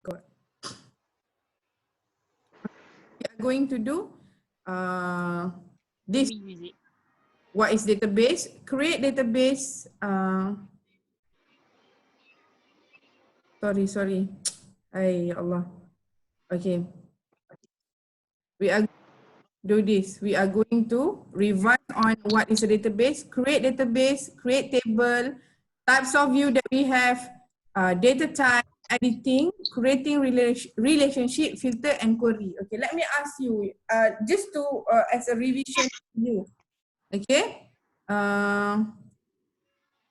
God. We are going to do this. What is database? Create database. Sorry. Ay, Allah. Okay. We are do this. We are going to revise on what is a database, create table, types of view that we have, data type, editing, creating relationship, filter, and query. Okay, let me ask you, just to as a revision for you. Okay,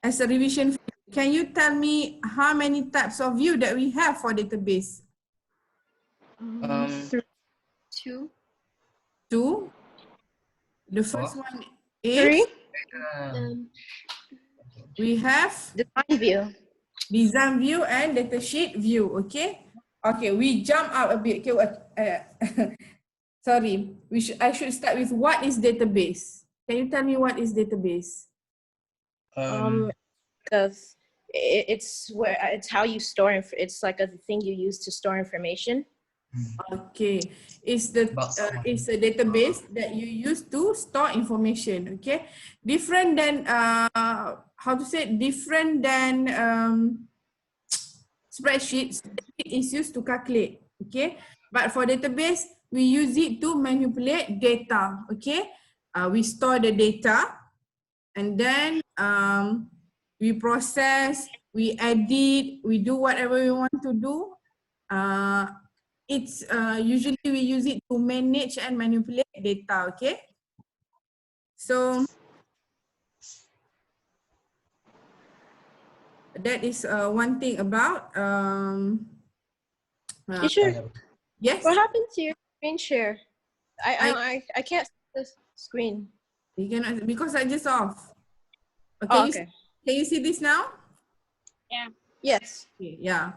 as a revision, can you tell me how many types of view that we have for database? Two. The first one is Three. We have design view and datasheet view. Okay. Okay. We jump out a bit. Okay. Sorry. I should start with what is database. Can you tell me what is database? It's how you store. It's like a thing you use to store information. Okay, it's a database that you use to store information. Okay, different than different than spreadsheets. It is used to calculate. Okay, but for database we use it to manipulate data. Okay, we store the data and then we process, we edit, we do whatever we want to do. It's usually we use it to manage and manipulate data. Okay, so that is one thing about Teacher, yes. What happened to your screen share? I can't see the screen. You cannot because I just off. Okay. Oh, okay. Can you see this now? Yeah. Yes. Okay, yeah.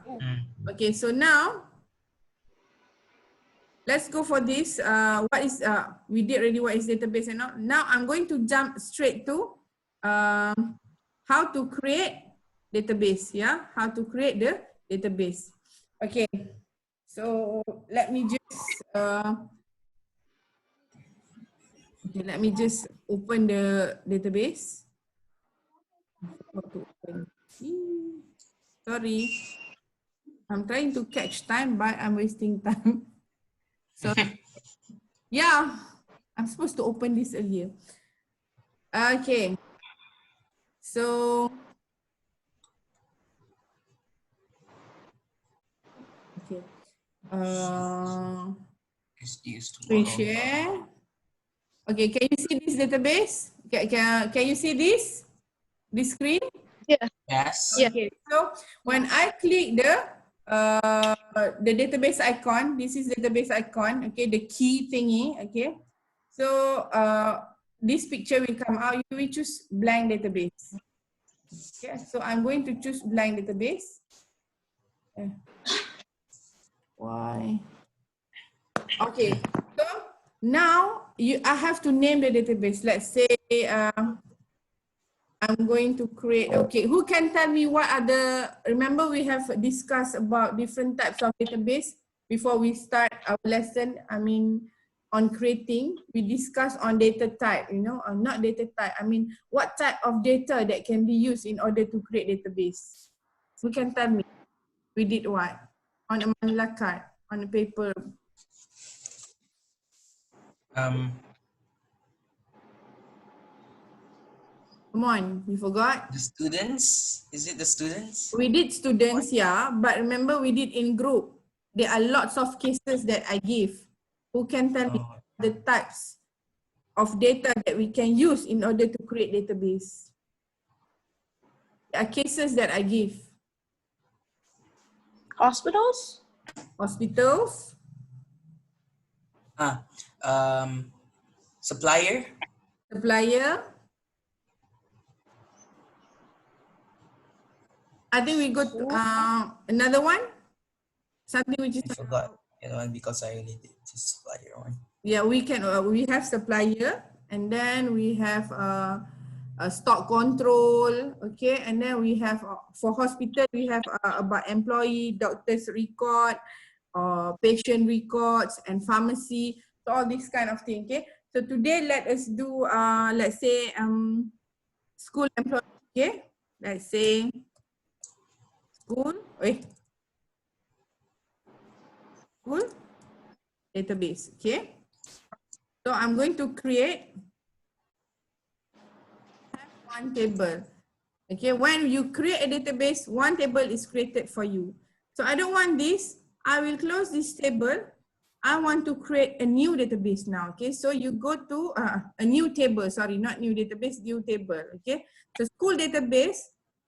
Okay, so now let's go for this. What is we did already what is database and all. Now I'm going to jump straight to how to create database. Yeah, how to create the database. Okay, so let me just open the database. How to open? Sorry, I'm trying to catch time, but I'm wasting time. So, yeah, I'm supposed to open this earlier. Okay. So, okay. Screen share. Okay, can you see this database? Can you see this screen? Yeah. Yes. Okay. So when I click the database icon, this is database icon. Okay, the key thingy. Okay. So this picture will come out. You will choose blank database. Okay. So I'm going to choose blank database. Why? Okay. So now I have to name the database. Let's say I'm going to create, okay, who can tell me what are remember we have discussed about different types of database before we start our lesson, on creating, we discussed on data type, or not data type, what type of data that can be used in order to create database. Who can tell me? We did what? On a manila card, on a paper. Come on, you forgot? The students? Is it the students? We did students, yeah, but remember we did in group. There are lots of cases that I give. Who can tell me the types of data that we can use in order to create database? There are cases that I give. Hospitals? Hospitals. Supplier? Supplier. I think we got another one. Something which is. I forgot that one because I only did the supplier one. Yeah, we can. We have supplier, and then we have stock control, okay, and then we have for hospital we have about employee, doctor's record, patient records, and pharmacy, so all this kind of thing. Okay, so today let us do let's say school employee. Okay, let's say school school database. Okay, so I'm going to create one table. Okay, when you create a database, one table is created for you. So I don't want this. I will close this table. I want to create a new database now. Okay, so you go to a new table. Sorry, not new database, new table. Okay, so school database.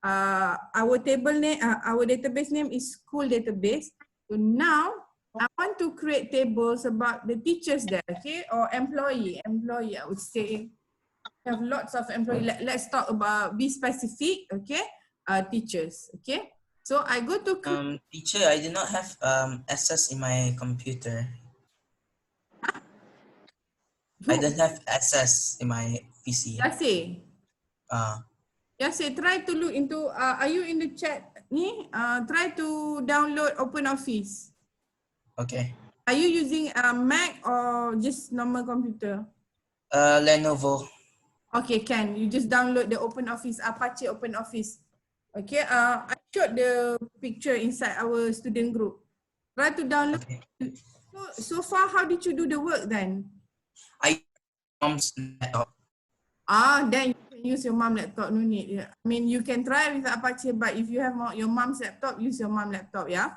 Our table name, our database name is school database. So now I want to create tables about the teachers there. Okay, or employee. Employee, I would say. Have lots of employees. Let's talk about, be specific, okay? Teachers, okay? So I go to Teacher, I do not have access in my computer. I don't have access in my PC. Yase, try to look into, are you in the chat ni? Try to download OpenOffice. Okay. Are you using a Mac or just normal computer? Lenovo. Okay, can you just download the OpenOffice, Apache OpenOffice. Okay, I showed the picture inside our student group. Try to download. Okay. So far, how did you do the work then? I mom's laptop. Then you can use your mom laptop, no need. I mean, you can try with Apache, but if you have your mom's laptop, use your mom laptop, yeah?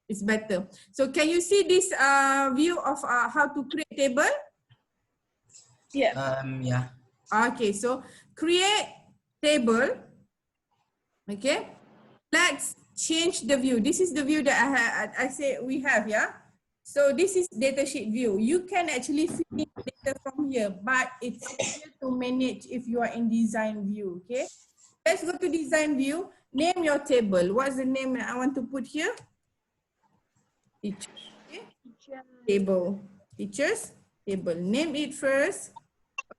It's better. So can you see this view of how to create table? Yeah. Yeah. Okay, so create table. Okay, let's change the view. This is the view that I say we have, yeah. So this is datasheet view. You can actually fill in data from here, but it's easier to manage if you are in design view. Okay, let's go to design view. Name your table. What's the name that I want to put here? Teacher. Okay. Table. Teachers table. Name it first.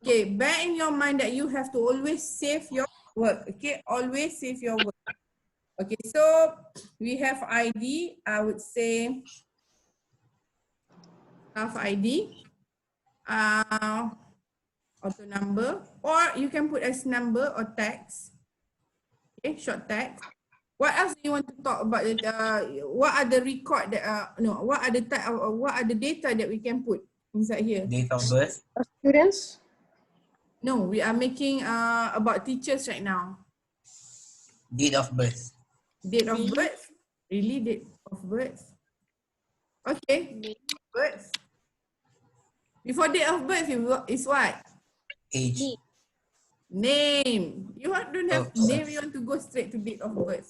Okay, bear in your mind that you have to always save your work. Okay, always save your work. Okay, so we have ID. I would say staff ID, auto number, or you can put as number or text. Okay, short text. What else do you want to talk about? What are the record that what are the type of, what are the data that we can put inside here? Date of birth. Students. No, we are making about teachers right now. Date of birth. Date of birth? Really, date of birth? Okay, birth. Before date of birth is what? Age. Name. You don't have name, you want to go straight to date of birth.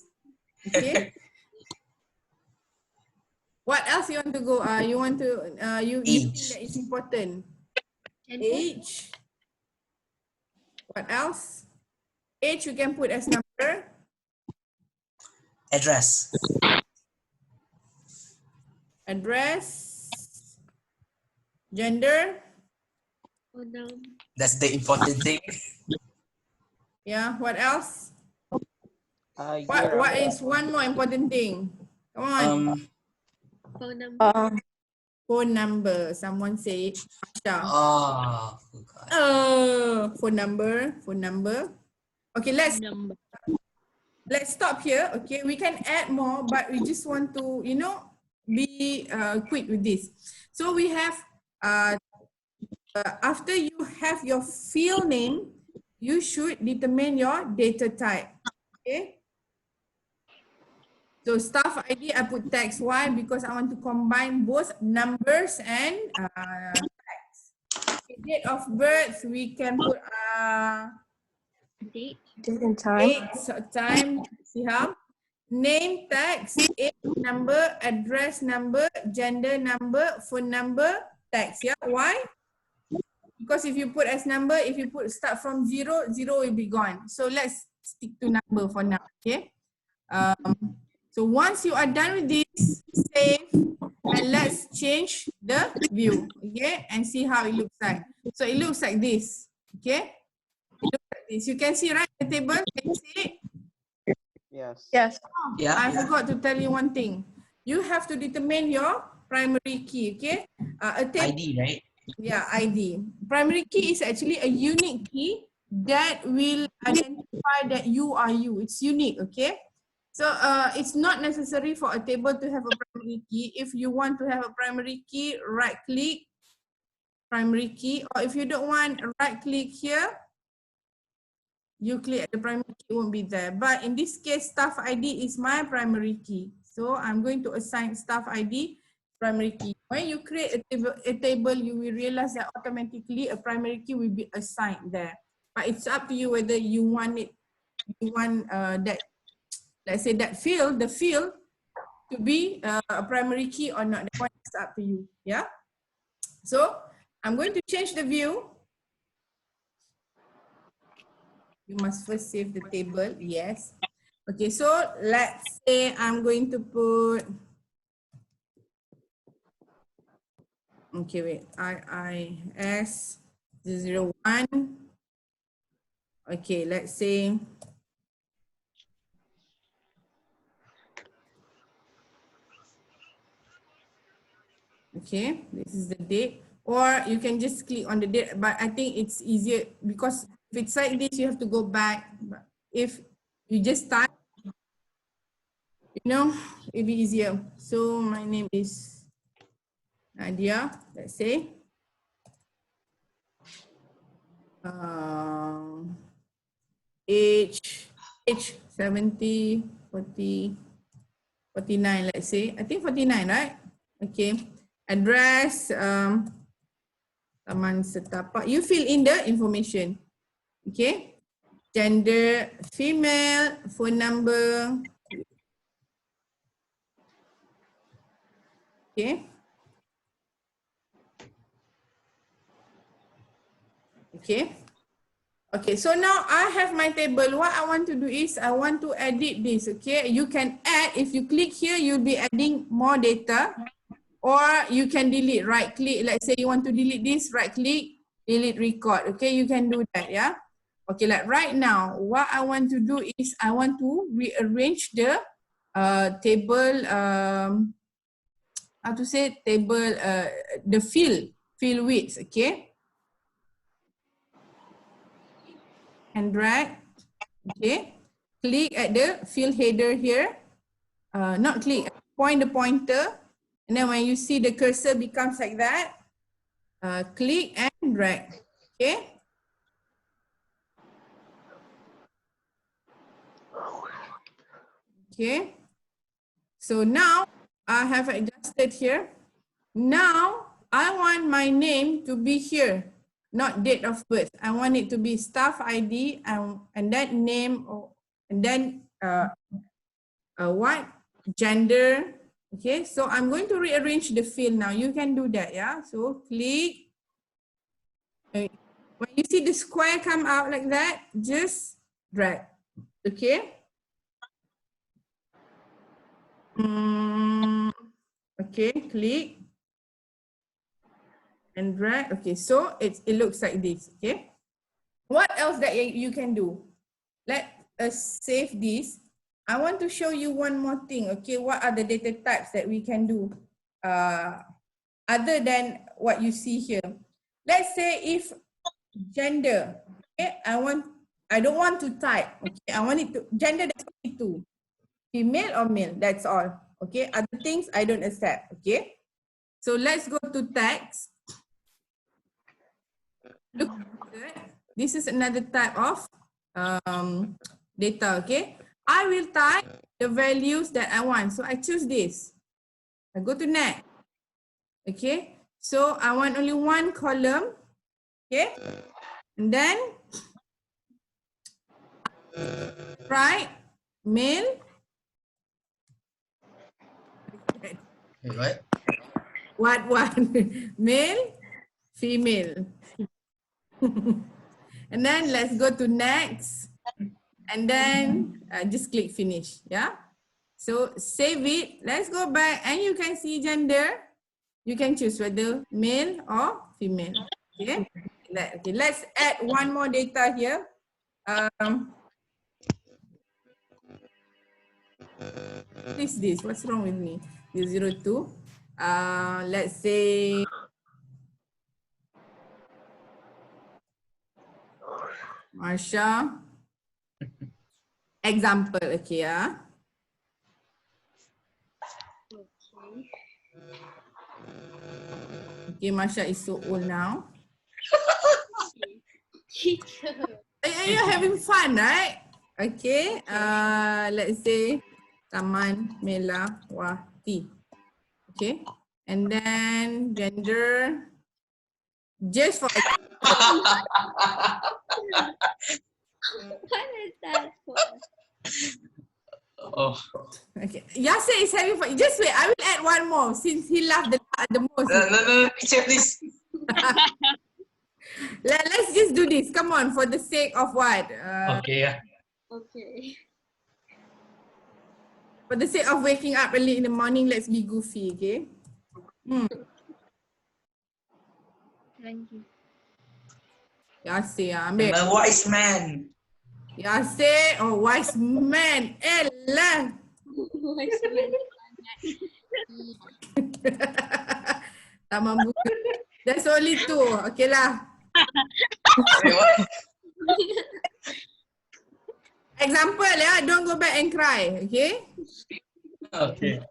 Okay. What else you want to go? You want to, you think that is important? Age. What else? Age you can put as number. Address. Address. Gender. That's the important thing. Yeah, what else? What is one more important thing? Come on. Phone number. Phone number. Someone say Asha. Phone number. Phone number. Okay, let's stop here. Okay, we can add more, but we just want to, you know, be quick with this. So we have after you have your field name, you should determine your data type. Okay. So staff ID, I put text. Why? Because I want to combine both numbers and text. Okay, date of birth, we can put Date and time. date, time, see how? Name, text, age, number, address number, gender number, phone number, text. Yeah, why? Because if you put as number, if you put start from 0, 0 will be gone. So let's stick to number for now. Okay. So once you are done with this, save, and let's change the view, okay, and see how it looks like. So it looks like this, okay? It looks like this. You can see, right, the table, can you see it? Yes. Yes. Yeah. I forgot to tell you one thing. You have to determine your primary key, okay? A table, ID, right? yeah, ID. Primary key is actually a unique key that will identify that you are you. It's unique, okay? So it's not necessary for a table to have a primary key. If you want to have a primary key, right click, primary key, or if you don't want, right click here, you click the primary key, won't be there. But in this case, staff ID is my primary key. So I'm going to assign staff ID primary key. When you create a table, you will realize that automatically a primary key will be assigned there. But it's up to you whether you want it, you want that, let's say that field, the field to be a primary key or not. That one is up to you, yeah? So I'm going to change the view. You must first save the table, yes. Okay, so let's say I'm going to put, okay, wait, IIS 001. Okay, let's say, okay, this is the date. Or you can just click on the date, but I think it's easier because if it's like this, you have to go back. But if you just type, you know, it'll be easier. So my name is Nadia, let's say. Age 70, 40, 49, let's say. I think 49, right? Okay. Address, Taman Setapak. You fill in the information. Okay. Gender, female, phone number. Okay. Okay. Okay, so now I have my table. What I want to do is I want to edit this, okay? You can add, if you click here, you'll be adding more data, or you can delete, right click. Let's say you want to delete this, right click, delete record, okay? You can do that, yeah? Okay, like right now, what I want to do is I want to rearrange the table, how to say, table, the field width, okay? And drag, okay? Click at the field header here. Not click, point the pointer. And then when you see the cursor becomes like that, click and drag, okay? Okay. So now I have adjusted here. Now I want my name to be here, not date of birth. I want it to be staff ID and that name, and then what? Gender. Okay, so I'm going to rearrange the field now. You can do that, yeah? So click. When you see the square come out like that, just drag. Okay. Okay, click and drag. Okay, so it looks like this. Okay. What else that you can do? Let us save this. I want to show you one more thing. Okay, what are the data types that we can do other than what you see here? Let's say if gender, okay, I don't want to type. Okay, I want it to gender, that's only two, female or male, that's all. Okay, other things I don't accept. Okay, so let's go to text. Look, this is another type of data. Okay, I will type the values that I want. So I choose this. I go to next. Okay, so I want only one column. Okay, and then right, male. Wait, what? What one? Male, female. And then let's go to next. And then just click finish. Yeah. So save it. Let's go back and you can see gender. You can choose whether male or female. Okay. Okay. Let's add one more data here. What is this? What's wrong with me? 002. Let's say Marsha. Example, okay, yeah. Okay, Marsha is so old now. Teacher. Are you having fun, right? Okay, let's say Taman Melawati. Okay, and then gender, just for What is that for? Oh, okay. Yasser is having fun. Just wait, I will add one more since he laughed the most. no, teacher, please. Let's just do this. Come on, for the sake of what? Okay, yeah. Okay. For the sake of waking up early in the morning, let's be goofy, okay? Thank you. Yasser, I'm ambil. a wise man. Yasser, oh wise man. Elah. Wise man. Taman Bunga. There's only two. Okay lah. Wait, what? Example, yeah. Don't go back and cry. Okay? Okay.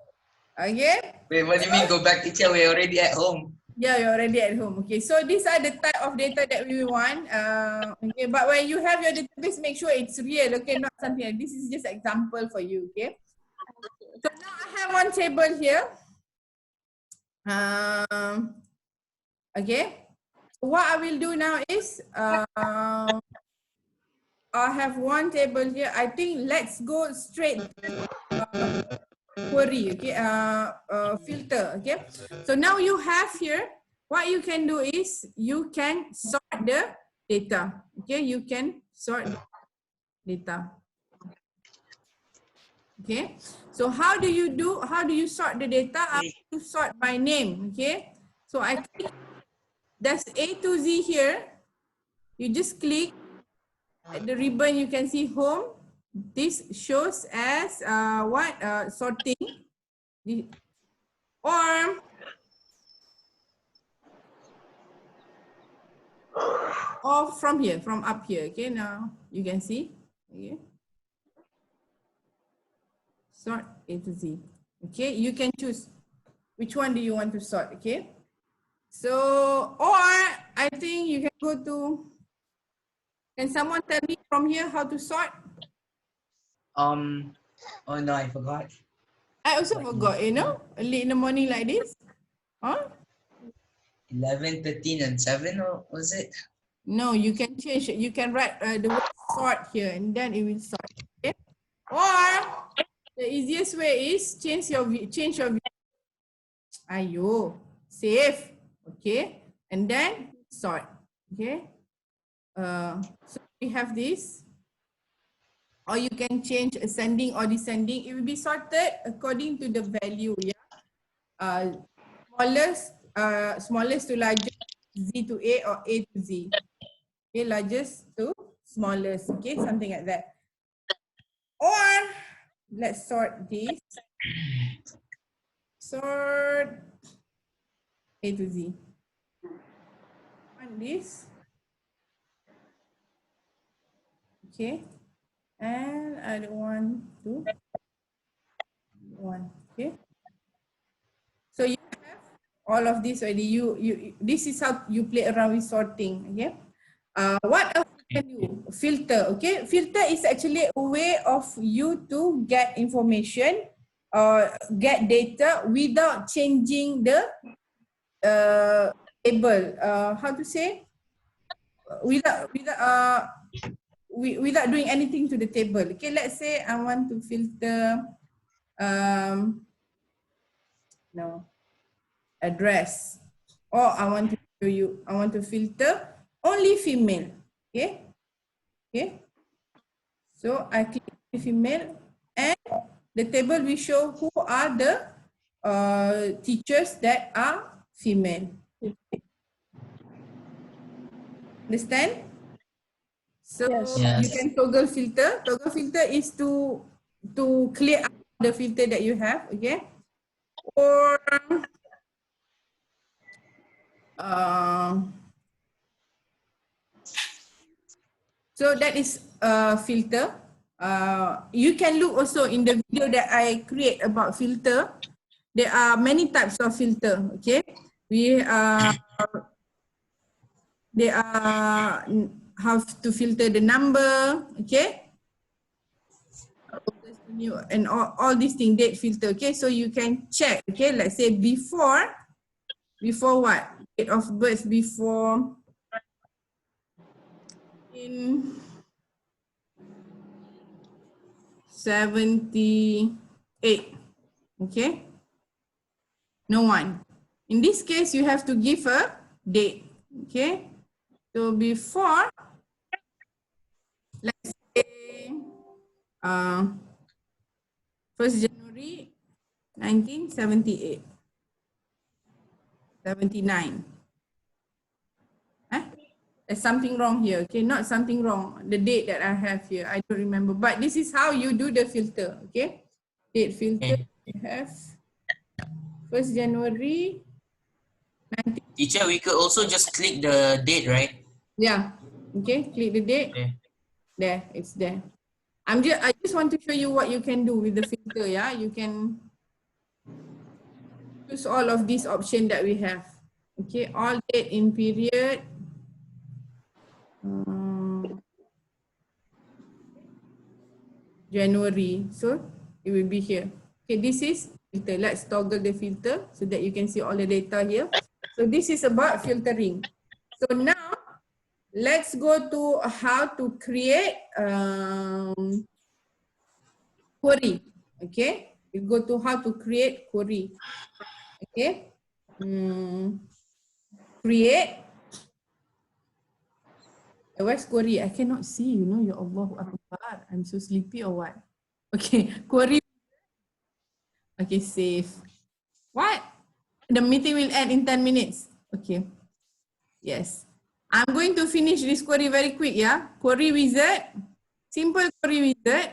Okay? Wait, what do you mean go back, teacher? We're already at home. Yeah, you're already at home. Okay, so these are the type of data that we want. Okay, but when you have your database, make sure it's real. Okay, not something like this. Is just example for you. Okay. So now I have one table here. Okay. So what I will do now is I have one table here. I think let's go straight to query, okay, filter, okay. So now you have here, what you can do is you can sort the data, okay. You can sort the data, okay. So how do you sort the data? I have to sort by name, okay. So I click, there's A to Z here. You just click at the ribbon, you can see home. This shows as sorting. Or from here, from up here. Okay, now you can see. Okay. Sort A to Z. Okay, you can choose which one do you want to sort. Okay. So, or I think you can go to, can someone tell me from here how to sort? Oh no, I forgot. I also forgot, you know, early in the morning like this. Huh? 11, 13, and 7, or was it? No, you can change it. You can write the word sort here and then it will sort. Okay. Or the easiest way is change your view. Ayo, save. Okay. And then sort. Okay. So we have this. Or you can change ascending or descending. It will be sorted according to the value. Yeah. Smallest to largest, Z to A or A to Z. Okay, largest to smallest. Okay, something like that. Or let's sort this. Sort A to Z. And this. Okay. And other one to one. Okay. So you have all of this already. This is how you play around with sorting. Okay. What else you can do? Filter. Okay. Filter is actually a way of you to get information or get data without changing the table. How to say? Without doing anything to the table. Okay, let's say I want to filter address, or I want to show you, I want to filter only female. Okay. Okay. So I click female and the table will show who are the teachers that are female. Understand? So Yes. you Yes. can toggle filter. Toggle filter is to clear out the filter that you have, okay? Or so that is a filter. You can look also in the video that I create about filter. There are many types of filter, okay? They are have to filter the number, okay? And all these things, date filter, okay? So you can check, okay? Let's say before what? Date of birth before in 78, okay? No one. In this case, you have to give a date, okay? So before, let's say, 1st January 1978, 79. There's something wrong here, okay? Not something wrong. The date that I have here, I don't remember. But this is how you do the filter, okay? Date filter, you have 1st January 19. Teacher, we could also just click the date, right? Yeah, okay, click the date. Okay. There, it's there. I just want to show you what you can do with the filter, yeah? You can choose all of these options that we have. Okay, all date in period. January, so it will be here. Okay, this is filter. Let's toggle the filter so that you can see all the data here. So this is about filtering. So now let's go to how to create query. Okay, we go to how to create query. Okay, create. Where's query? I cannot see. You know, ya Allahu Akbar. I'm so sleepy or what? Okay, query. Okay, save. What? The meeting will end in 10 minutes. Okay. Yes. I'm going to finish this query very quick, yeah? Query wizard. Simple query wizard.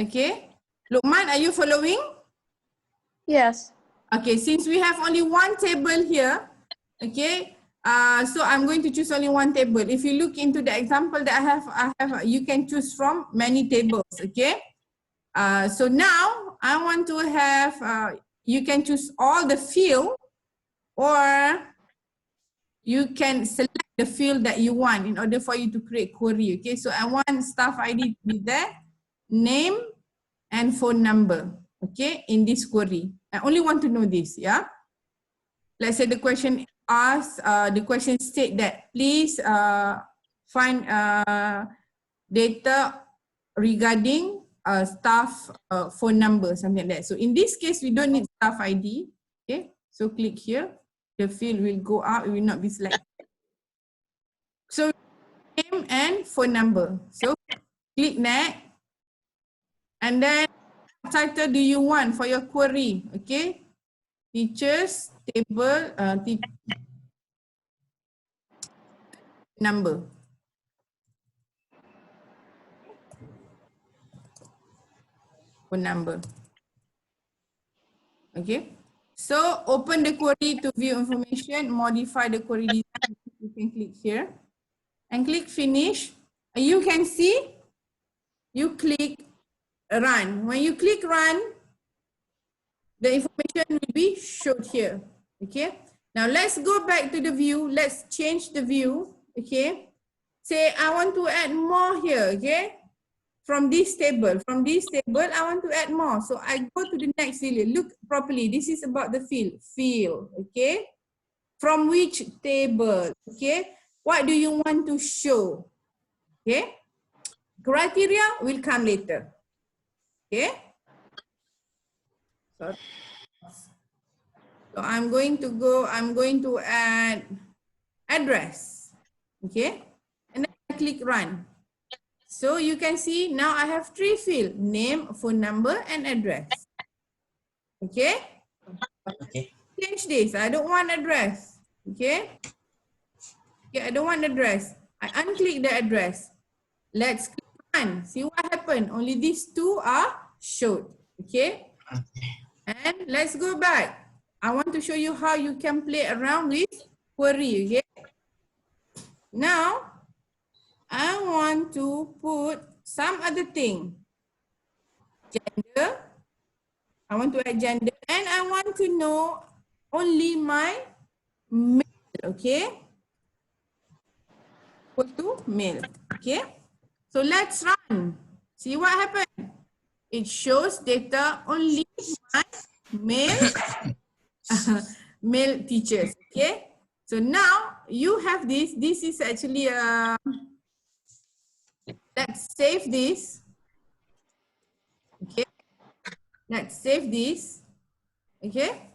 Okay. Lukman, are you following? Yes. Okay, since we have only one table here, okay, so I'm going to choose only one table. If you look into the example that I have, you can choose from many tables, okay? So now I want to have, you can choose all the field, or you can select the field that you want in order for you to create query, okay? So I want staff ID to be there, name and phone number, okay, in this query. I only want to know this, yeah? Let's say the question asks, the question state that please find data regarding staff phone number, something like that. So in this case, we don't need staff ID. Okay, so click here. The field will go out, it will not be selected. So name and phone number. So click next. And then what title do you want for your query? Okay, teachers table number. Phone number. Okay. So open the query to view information, modify the query design. You can click here and click finish. You can see, you click run. When you click run, the information will be showed here. Okay. Now let's go back to the view. Let's change the view. Okay. Say I want to add more here. Okay. From this table, I want to add more. So I go to the next area. Look properly. This is about the field, okay? From which table, okay? What do you want to show, okay? Criteria will come later, okay? So I'm going to add address, okay? And then I click run. So you can see now I have 3 fields, name, phone number, and address. Okay? Okay. Change this. I don't want address. Okay? Okay, I don't want address. I unclick the address. Let's click run. See what happened. Only these two are showed. Okay. Okay. And let's go back. I want to show you how you can play around with query. Okay. Now, I want to put some other thing. Gender. I want to add gender. And I want to know only my male. Okay. Equal to male. Okay. So let's run. See what happened. It shows data only my male male teachers. Okay. So now you have this. This is actually a. Let's save this. Okay. Let's save this. Okay.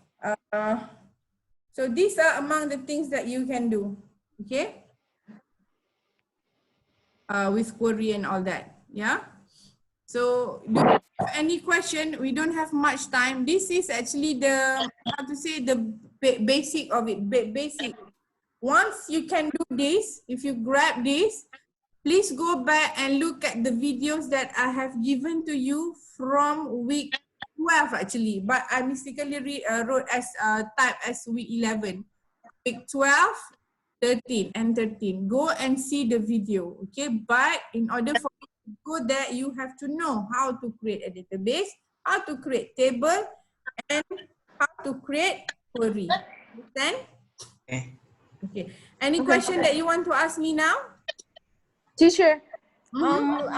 So these are among the things that you can do. Okay. With query and all that. Yeah. So do you have any question? We don't have much time. This is actually the, how to say, the basic of it. Basic. Once you can do this, if you grab this, please go back and look at the videos that I have given to you from week 12 actually, but I mistakenly wrote as type as week 11. Week 12, 13 and 13. Go and see the video, okay? But in order for you to go there, you have to know how to create a database, how to create table, and how to create query. Understand? Okay. Okay. Any question that you want to ask me now? Teacher, Mhm.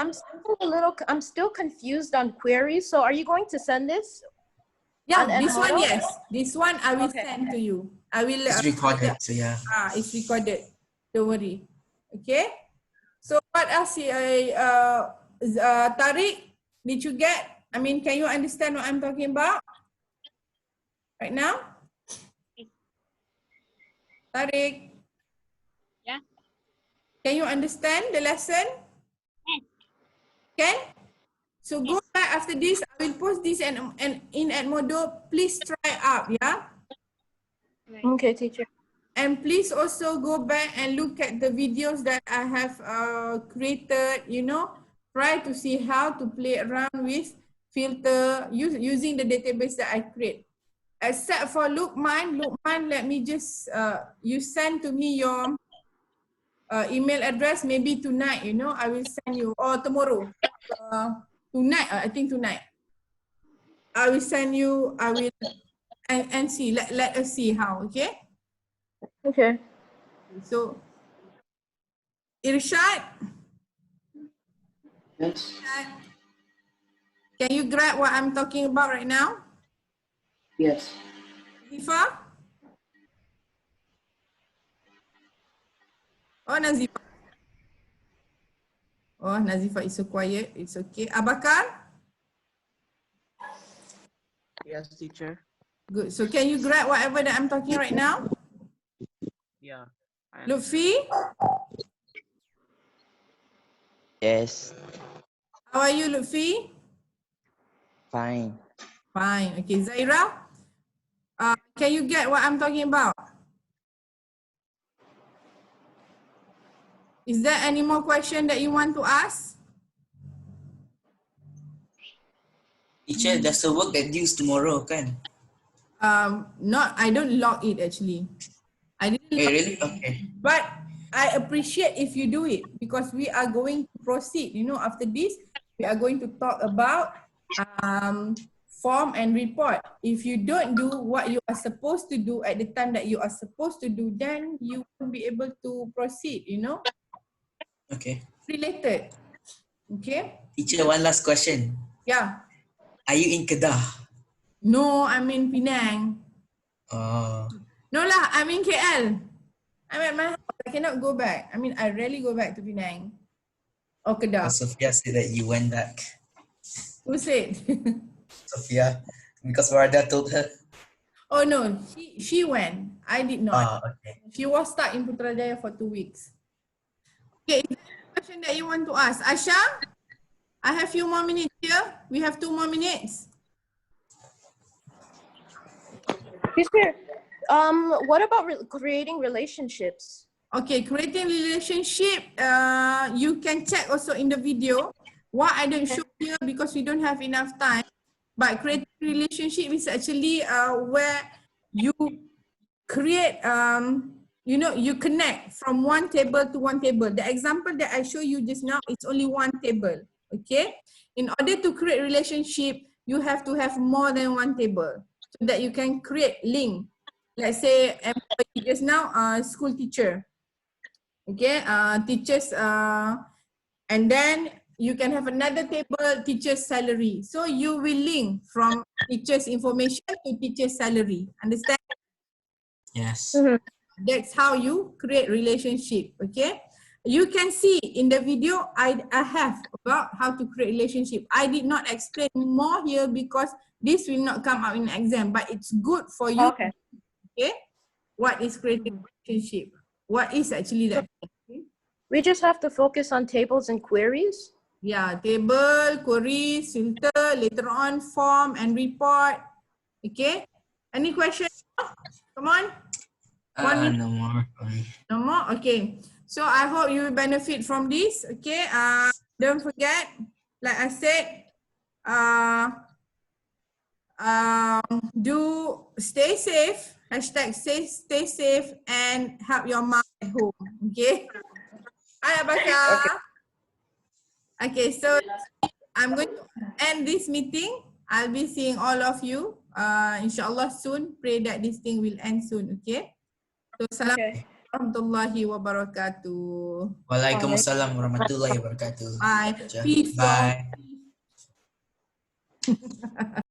I'm still confused on queries. So are you going to send this? Yeah, On this one, Edmodo? yes. This one I will Okay. send to you. I will. It's recorded, so yeah. It's recorded. Don't worry. Okay. So what else? Tariq, did you get? I mean, can you understand what I'm talking about right now? Tariq. Yeah. Can you understand the lesson? Can? So go back after this. I will post this and in Edmodo. Please try out. Yeah. Okay, teacher. And please also go back and look at the videos that I have created, you know, try to see how to play around with filter using the database that I create. Except for Lukman, let me just, you send to me your email address maybe tonight, you know, I will send you, or tomorrow, tonight, I think tonight. I will send you, I will, and see, let us see how, okay? Okay. So, Irshad, Yes. can you grab what I'm talking about right now? Yes. Nazifa? Oh, Nazifa. Oh, Nazifa is so quiet. It's okay. Abakar? Yes, teacher. Good. So can you grab whatever that I'm talking right now? Yeah. Lutfi? Yes, How are you, Lutfi? fine. Fine. Okay, Zaira? Can you get what I'm talking about? Is there any more question that you want to ask? Teacher, there's a work that due tomorrow, kan? I don't log it actually. I didn't Eh, log really? it. Okay. But I appreciate if you do it because we are going to proceed. You know, after this, we are going to talk about form and report. If you don't do what you are supposed to do at the time that you are supposed to do, then you won't be able to proceed, you know? Okay. Related. Okay? Teacher, one last question. Yeah. Are you in Kedah? No, I'm in Penang. Oh, No lah, I'm in KL. I'm at my house. I cannot go back. I mean, I rarely go back to Penang. Or Kedah. Sophia said that you went back. Who said? Sophia, because Warda told her. Oh no, she went. I did not. Ah, okay. She was stuck in Putrajaya for 2 weeks. Okay, is there any question that you want to ask? Asha, I have few more minutes here. We have 2 more minutes. Teacher, what about creating relationships? Okay, creating relationship, you can check also in the video. What I don't show here because we don't have enough time. But creating relationship is actually where you create, you connect from one table to one table. The example that I show you just now is only one table, okay? In order to create relationship, you have to have more than one table so that you can create link. Let's say employee just now, school teacher, okay? Teachers, and then you can have another table, teacher's salary. So you will link from teacher's information to teacher's salary. Understand? Yes. That's how you create relationship, okay? You can see in the video I have about how to create relationship. I did not explain more here because this will not come out in exam, but it's good for you, Okay. okay? What is creating relationship? What is actually that? Okay? We just have to focus on tables and queries. Yeah, table, queries, filter, later on form and report. Okay? Any question? Come on. 1 minute. No more. No more? Okay. So I hope you will benefit from this. Okay. Don't forget, like I said, do stay safe. Hashtag stay safe and help your mom at home. Okay. Hi, Abaka. Okay, so I'm going to end this meeting. I'll be seeing all of you, inshallah soon. Pray that this thing will end soon, okay? So, Assalamualaikum warahmatullahi wabarakatuh. Waalaikumsalam warahmatullahi wabarakatuh. Bye. Peace to all. Bye.